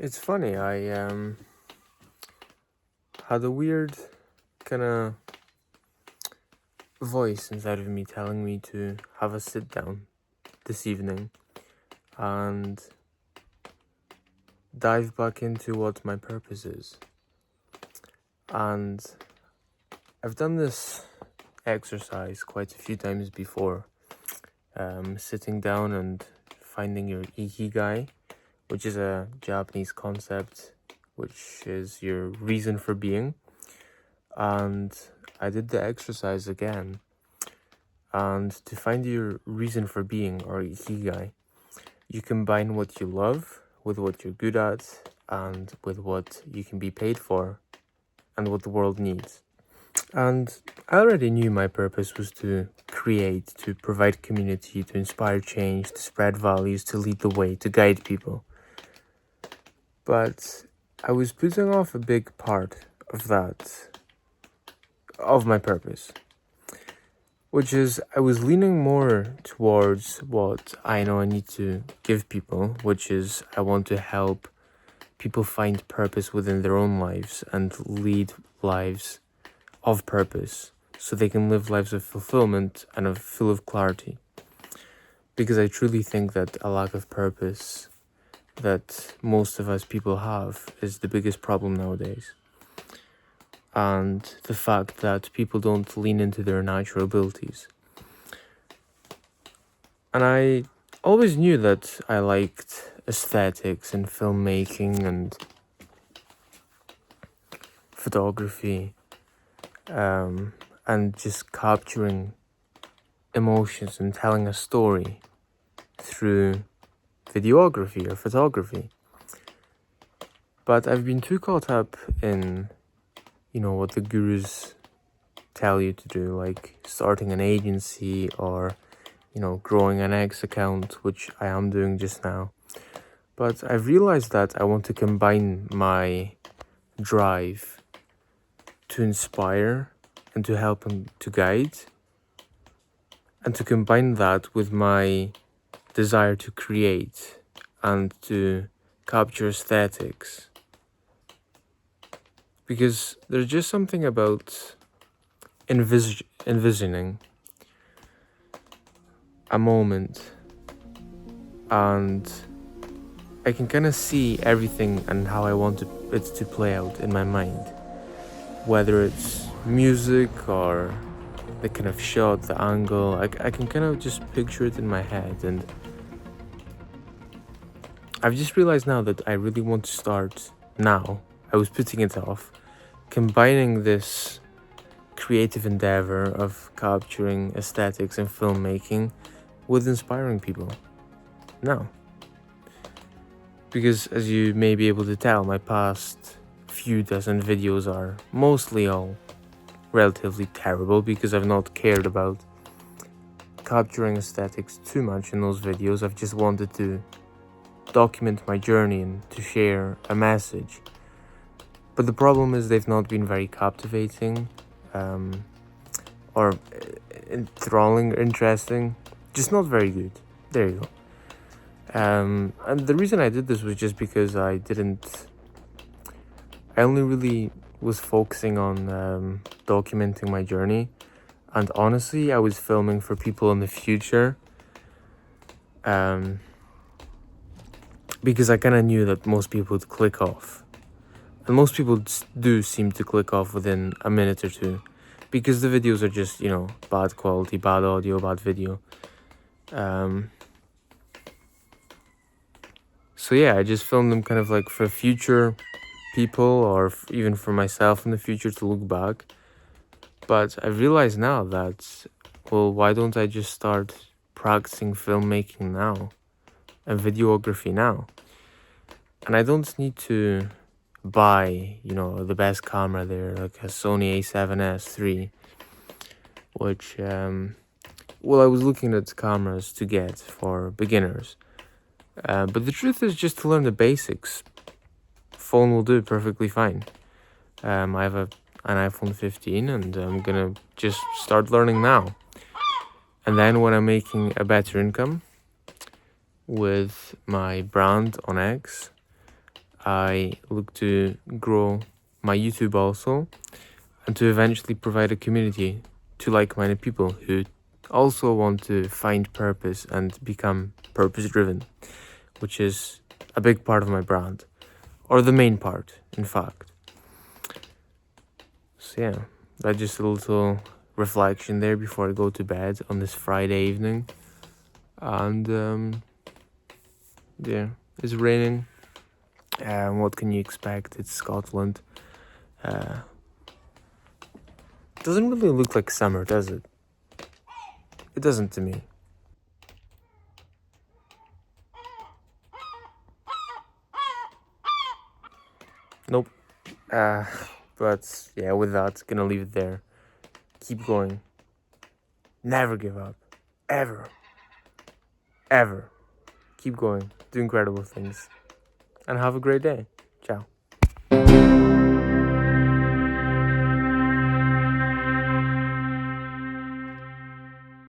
It's funny, I had a weird kind of voice inside of me telling me to have a sit down this evening and dive back into what my purpose is. And I've done this exercise quite a few times before, sitting down and finding your ikigai, which is a Japanese concept, which is your reason for being. And I did the exercise again. And to find your reason for being, or ikigai, you combine what you love with what you're good at and with what you can be paid for and what the world needs. And I already knew my purpose was to create, to provide community, to inspire change, to spread values, to lead the way, to guide people. But I was putting off a big part of my purpose, which is I was leaning more towards what I know I need to give people, which is I want to help people find purpose within their own lives and lead lives of purpose so they can live lives of fulfillment and full of clarity. Because I truly think that a lack of purpose that most of us people have is the biggest problem nowadays. And the fact that people don't lean into their natural abilities. And I always knew that I liked aesthetics and filmmaking and photography, and just capturing emotions and telling a story through videography or photography. But I've been too caught up in what the gurus tell you to do, like starting an agency or, growing an X account, which I am doing just now. But I've realized that I want to combine my drive to inspire and to help and to guide, and to combine that with my desire to create and to capture aesthetics. Because there's just something about envisioning a moment, and I can kind of see everything and how I want it to play out in my mind. Whether it's music or the kind of shot, the angle, I can kind of just picture it in my head. And I've just realized now that I really want to start now. I was putting it off, combining this creative endeavor of capturing aesthetics and filmmaking with inspiring people now. Because as you may be able to tell, my past few dozen videos are mostly all relatively terrible because I've not cared about capturing aesthetics too much in those videos. I've just wanted to document my journey and to share a message. But the problem is they've not been very captivating, or enthralling or interesting. Just not very good. There you go. And the reason I did this was just because I only really was focusing on documenting my journey. And honestly, I was filming for people in the future. Because I kind of knew that most people would click off. And most people do seem to click off within a minute or two. Because the videos are just, bad quality, bad audio, bad video. So yeah, I just filmed them kind of like for future people, or even for myself in the future to look back. But I realize now that, well, why don't I just start practicing filmmaking now and videography now? And I don't need to buy, the best camera there, like a Sony A7S III, which, I was looking at cameras to get for beginners. But the truth is, just to learn the basics, phone will do perfectly fine. I have an iPhone 15 and I'm gonna just start learning now. And then when I'm making a better income with my brand on X, I look to grow my YouTube also, and to eventually provide a community to like-minded people who also want to find purpose and become purpose-driven, which is a big part of my brand, or the main part, in fact. So yeah, that's just a little reflection there before I go to bed on this Friday evening. And yeah, it's raining. What can you expect? It's Scotland. Doesn't really look like summer, does it? It doesn't to me. Nope. But yeah, with that, gonna leave it there. Keep going. Never give up. Ever. Ever. Keep going. Do incredible things. And have a great day. Ciao.